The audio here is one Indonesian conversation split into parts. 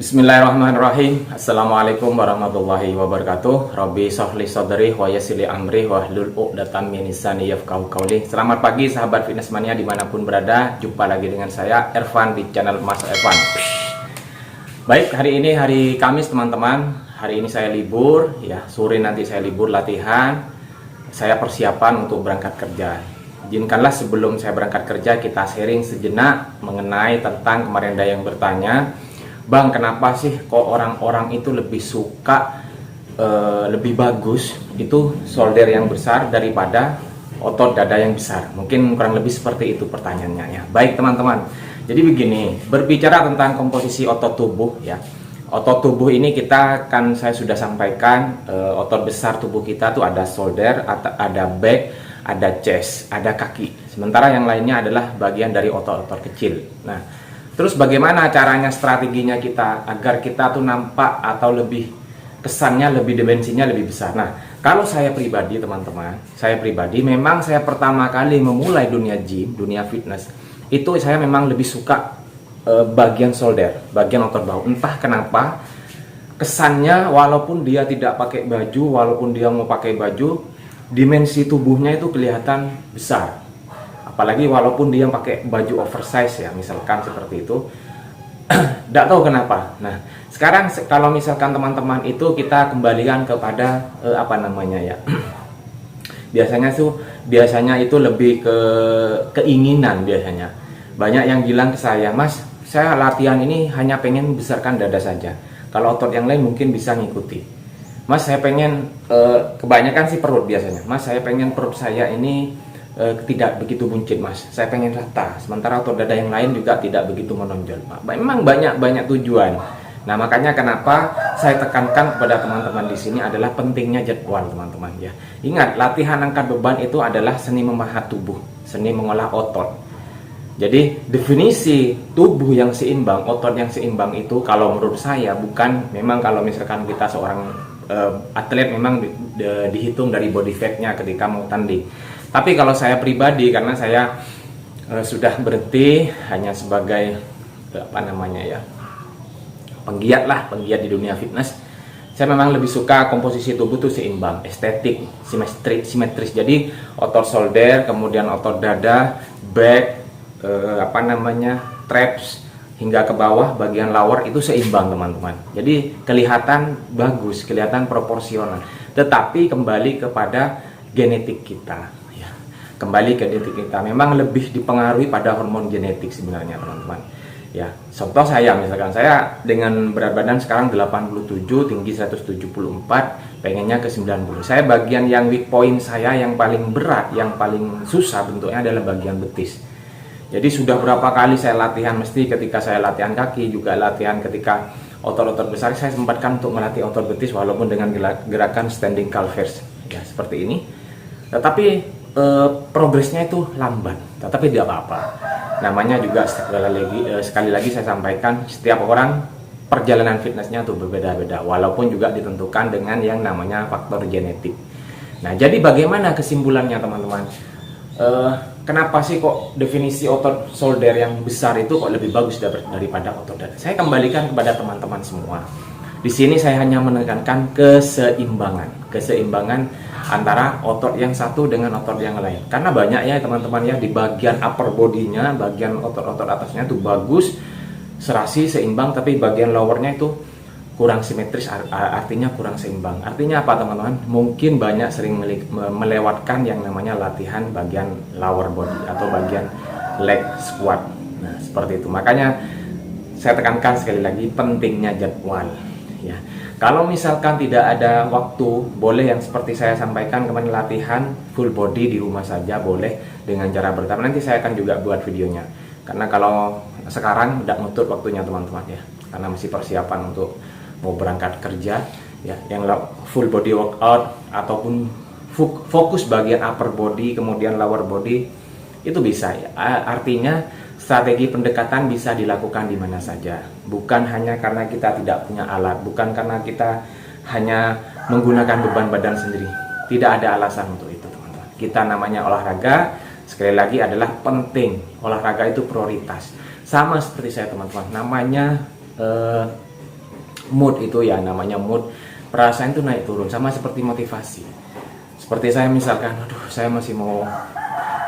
Bismillahirrahmanirrahim. Assalamualaikum warahmatullahi wabarakatuh. Rabbi sholli sadri wa yassir li amri wahlul 'uqdatam min lisani yafqahu qawli. Selamat pagi sahabat fitness mania dimanapun berada. Jumpa lagi dengan saya Ervan di channel Mas Ervan. Baik, hari ini hari Kamis teman-teman. Hari ini saya libur ya. Sore nanti saya libur latihan. Saya persiapan untuk berangkat kerja. Izinkanlah sebelum saya berangkat kerja kita sharing sejenak mengenai tentang kemarin ada yang bertanya, Bang, kenapa sih kok orang-orang itu lebih suka lebih bagus itu shoulder yang besar daripada otot dada yang besar? Mungkin kurang lebih seperti itu pertanyaannya ya. Baik teman-teman, jadi begini, berbicara tentang komposisi otot tubuh ya. Otot tubuh ini saya sudah sampaikan, otot besar tubuh kita tuh ada shoulder, ada back, ada chest, ada kaki. Sementara yang lainnya adalah bagian dari otot-otot kecil. Nah, terus bagaimana caranya, strateginya kita agar kita tuh nampak atau lebih kesannya, lebih dimensinya lebih besar. Nah, kalau saya pribadi teman-teman, memang saya pertama kali memulai dunia gym, dunia fitness, itu saya memang lebih suka bagian shoulder, bagian otot bahu. Entah kenapa kesannya walaupun dia tidak pakai baju, walaupun dia mau pakai baju, dimensi tubuhnya itu kelihatan besar. Apalagi walaupun dia pakai baju oversize ya, misalkan seperti itu. Tidak tahu kenapa. Nah, sekarang kalau misalkan teman-teman itu kita kembalikan kepada biasanya itu lebih ke keinginan biasanya. Banyak yang bilang ke saya, Mas, saya latihan ini hanya pengen besarkan dada saja. Kalau otot yang lain mungkin bisa ngikuti. Mas, saya pengen kebanyakan sih perut biasanya. Mas, saya pengen perut saya ini tidak begitu buncit, Mas. Saya pengen rata. Sementara otot dada yang lain juga tidak begitu menonjol. Memang banyak tujuan. Nah, makanya kenapa saya tekankan kepada teman-teman di sini adalah pentingnya jadwal, teman-teman ya. Ingat, latihan angkat beban itu adalah seni memahat tubuh, seni mengolah otot. Jadi, definisi tubuh yang seimbang, otot yang seimbang itu kalau menurut saya memang kalau misalkan kita seorang atlet memang dihitung dari body fat-nya ketika mau tanding. Tapi kalau saya pribadi, karena saya sudah berhenti hanya sebagai penggiat di dunia fitness, saya memang lebih suka komposisi tubuh itu seimbang, estetik, simetris. Jadi otot shoulder, kemudian otot dada, back, traps hingga ke bawah bagian lower itu seimbang, teman-teman. Jadi kelihatan bagus, kelihatan proporsional. Tetapi kembali kepada genetik kita. Kembali ke genetik kita, memang lebih dipengaruhi pada hormon genetik sebenarnya, teman-teman ya. Contoh saya, misalkan saya dengan berat badan sekarang 87, tinggi 174, pengennya ke 90. Saya bagian yang weak point saya yang paling berat, yang paling susah bentuknya adalah bagian betis. Jadi sudah berapa kali saya latihan, mesti ketika saya latihan kaki, juga latihan ketika otot-otot besar, saya sempatkan untuk melatih otot betis walaupun dengan gerakan standing calves ya, seperti ini. Tetapi progresnya itu lambat, tetapi tidak apa-apa. Namanya juga sekali lagi saya sampaikan, setiap orang perjalanan fitnessnya tuh berbeda-beda, walaupun juga ditentukan dengan yang namanya faktor genetik. Nah, jadi bagaimana kesimpulannya, teman-teman? Kenapa sih kok definisi otot shoulder yang besar itu kok lebih bagus daripada otot dada? Saya kembalikan kepada teman-teman semua. Di sini saya hanya menekankan keseimbangan antara otot yang satu dengan otot yang lain. Karena banyak ya teman-teman ya, di bagian upper body-nya, bagian otot-otot atasnya itu bagus, serasi, seimbang, tapi bagian lower-nya itu kurang simetris, artinya kurang seimbang. Artinya apa, teman-teman? Mungkin banyak sering melewatkan yang namanya latihan bagian lower body atau bagian leg squat. Nah, seperti itu. Makanya saya tekankan sekali lagi pentingnya jadwal. Ya, kalau misalkan tidak ada waktu, boleh yang seperti saya sampaikan kemarin, latihan full body di rumah saja, boleh dengan cara bertahap. Nanti saya akan juga buat videonya. Karena kalau sekarang tidak nutut waktunya, teman-teman ya. Karena masih persiapan untuk mau berangkat kerja ya, yang full body workout ataupun fokus bagian upper body kemudian lower body itu bisa ya. Artinya strategi pendekatan bisa dilakukan di mana saja, bukan hanya karena kita tidak punya alat, bukan karena kita hanya menggunakan beban badan sendiri. Tidak ada alasan untuk itu, teman-teman. Kita namanya olahraga, sekali lagi adalah penting. Olahraga itu prioritas. Sama seperti saya, teman-teman, namanya mood itu ya, namanya mood, perasaan itu naik turun, sama seperti motivasi. Seperti saya misalkan, aduh saya masih mau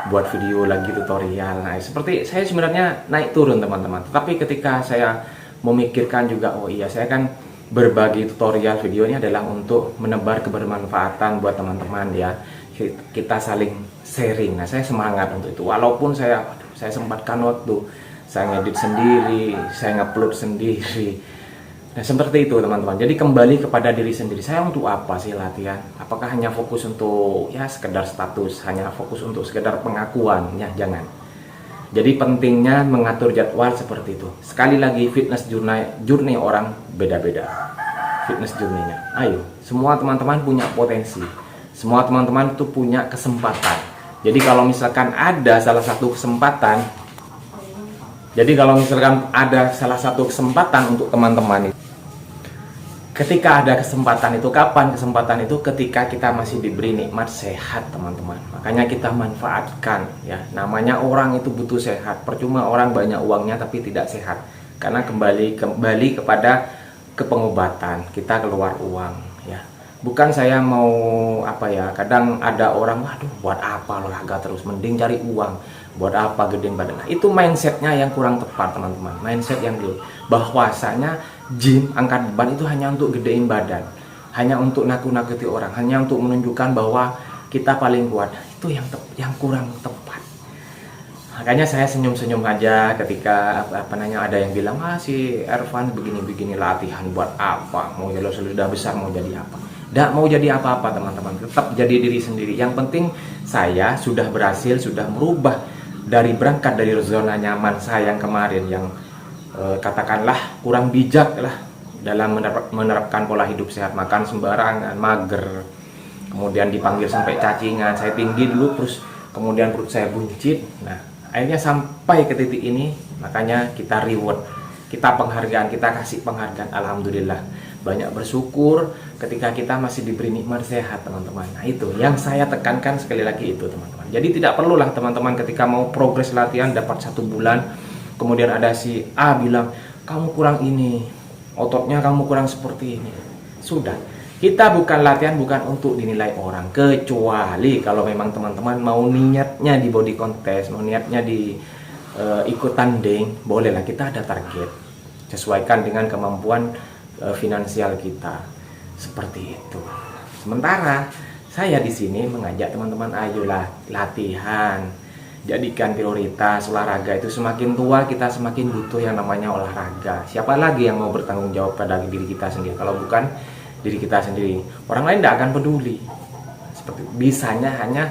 buat video lagi tutorial, nah seperti saya sebenarnya naik turun teman-teman. Tetapi ketika saya memikirkan juga, oh iya saya kan berbagi tutorial video ini adalah untuk menebar kebermanfaatan buat teman-teman ya, kita saling sharing. Nah saya semangat untuk itu, walaupun saya sempatkan waktu, saya ngedit sendiri, saya ngupload sendiri. Nah seperti itu teman-teman. Jadi kembali kepada diri sendiri, saya untuk apa sih latihan? Apakah hanya fokus untuk ya sekedar status, hanya fokus untuk sekedar pengakuan? Ya jangan. Jadi pentingnya mengatur jadwal seperti itu. Sekali lagi, fitness journey orang beda-beda, fitness journey-nya. Ayo, semua teman-teman punya potensi, semua teman-teman itu punya kesempatan. Jadi kalau misalkan ada salah satu kesempatan untuk teman-teman, ketika ada kesempatan itu, kapan kesempatan itu? Ketika kita masih diberi nikmat sehat teman-teman. Makanya kita manfaatkan ya, namanya orang itu butuh sehat. Percuma orang banyak uangnya tapi tidak sehat, karena kembali kepada kepengobatan, kita keluar uang ya. Bukan saya mau apa ya, kadang ada orang, waduh buat apa olahraga terus, mending cari uang, buat apa gedein badan. Nah, itu mindsetnya yang kurang tepat teman-teman. Mindset yang dulu, bahwasanya gym, angkat beban itu hanya untuk gedein badan, hanya untuk nakut-nakuti orang, hanya untuk menunjukkan bahwa kita paling kuat. Itu yang kurang tepat. Makanya saya senyum-senyum aja ketika ada yang bilang, si Ervan begini-begini latihan buat apa, mau jadi sudah besar mau jadi apa. Tidak mau jadi apa-apa teman-teman, tetap jadi diri sendiri. Yang penting saya sudah berhasil, sudah merubah berangkat dari zona nyaman saya yang kemarin, yang katakanlah kurang bijak lah dalam menerapkan pola hidup sehat, makan sembarangan, mager, kemudian dipanggil sampai cacingan, saya tinggi dulu, terus kemudian perut saya buncit. Nah akhirnya sampai ke titik ini, makanya kita reward, kita penghargaan, kita kasih penghargaan. Alhamdulillah, banyak bersyukur ketika kita masih diberi nikmat sehat teman-teman. Nah itu yang saya tekankan sekali lagi itu teman-teman. Jadi tidak perlulah teman-teman ketika mau progres latihan dapat 1 bulan, kemudian ada si A bilang kamu kurang ini, ototnya kamu kurang seperti ini. Sudah, kita bukan latihan bukan untuk dinilai orang, kecuali kalau memang teman-teman mau niatnya di body contest, mau niatnya di ikut tanding, bolehlah, kita ada target, sesuaikan dengan kemampuan finansial kita, seperti itu. Sementara saya di sini mengajak teman-teman, ayolah latihan, jadikan prioritas olahraga itu. Semakin tua kita semakin butuh yang namanya olahraga. Siapa lagi yang mau bertanggung jawab pada diri kita sendiri kalau bukan diri kita sendiri? Orang lain tidak akan peduli. Seperti bisanya hanya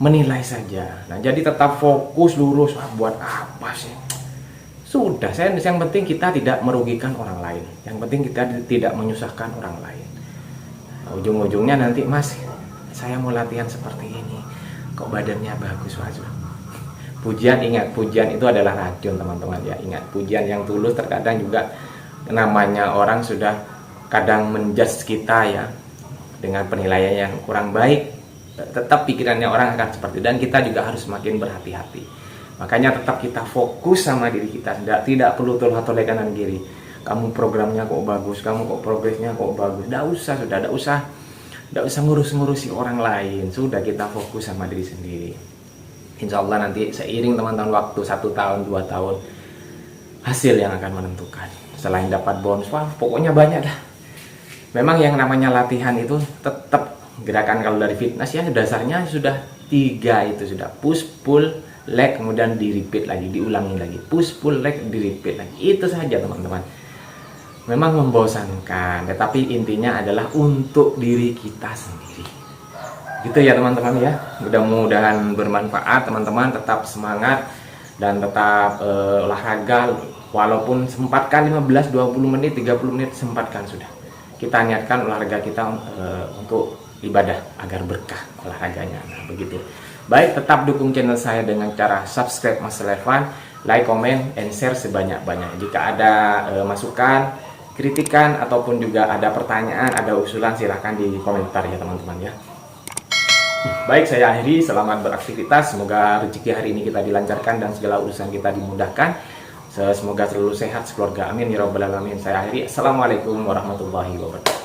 menilai saja. Nah jadi tetap fokus lurus. Buat apa sih? Sudah, yang penting kita tidak merugikan orang lain. Yang penting kita tidak menyusahkan orang lain. Nah, ujung-ujungnya nanti, Mas, saya mau latihan seperti ini, kok badannya bagus, waduh. Pujian, ingat, pujian itu adalah racun teman-teman ya. Ingat, pujian yang tulus terkadang juga namanya orang sudah kadang menjudge kita ya, dengan penilaian yang kurang baik. Tetap pikirannya orang akan seperti itu, dan kita juga harus semakin berhati-hati. Makanya tetap kita fokus sama diri kita, tidak perlu toleh kanan kiri. Kamu programnya kok bagus, kamu kok progresnya kok bagus. Tidak usah ngurus-ngurusi orang lain. Sudah, kita fokus sama diri sendiri. Insya Allah nanti seiring teman-teman waktu 1 tahun, 2 tahun, hasil yang akan menentukan. Selain dapat bonus, pokoknya banyak dah. Memang yang namanya latihan itu tetap gerakan, kalau dari fitness ya dasarnya sudah 3 itu, sudah push, pull, leg, kemudian di repeat lagi, diulangi lagi, push, pull, leg, di repeat lagi. Itu saja teman-teman. Memang membosankan, tetapi intinya adalah untuk diri kita sendiri. Gitu ya teman-teman ya. Mudah-mudahan bermanfaat teman-teman. Tetap semangat dan tetap olahraga. Walaupun sempatkan 15, 20 menit, 30 menit, sempatkan sudah. Kita niatkan olahraga kita untuk ibadah agar berkah olahraganya. Nah, begitu. Baik, tetap dukung channel saya dengan cara subscribe Mas Ervan, like, comment, and share sebanyak-banyak. Jika ada masukan, kritikan, ataupun juga ada pertanyaan, ada usulan, silahkan di komentar ya teman-teman ya. Baik, saya akhiri. Selamat beraktivitas. Semoga rezeki hari ini kita dilancarkan dan segala urusan kita dimudahkan. Semoga selalu sehat sekeluarga, amin ya rabbal alamin. Saya akhiri, assalamualaikum warahmatullahi wabarakatuh.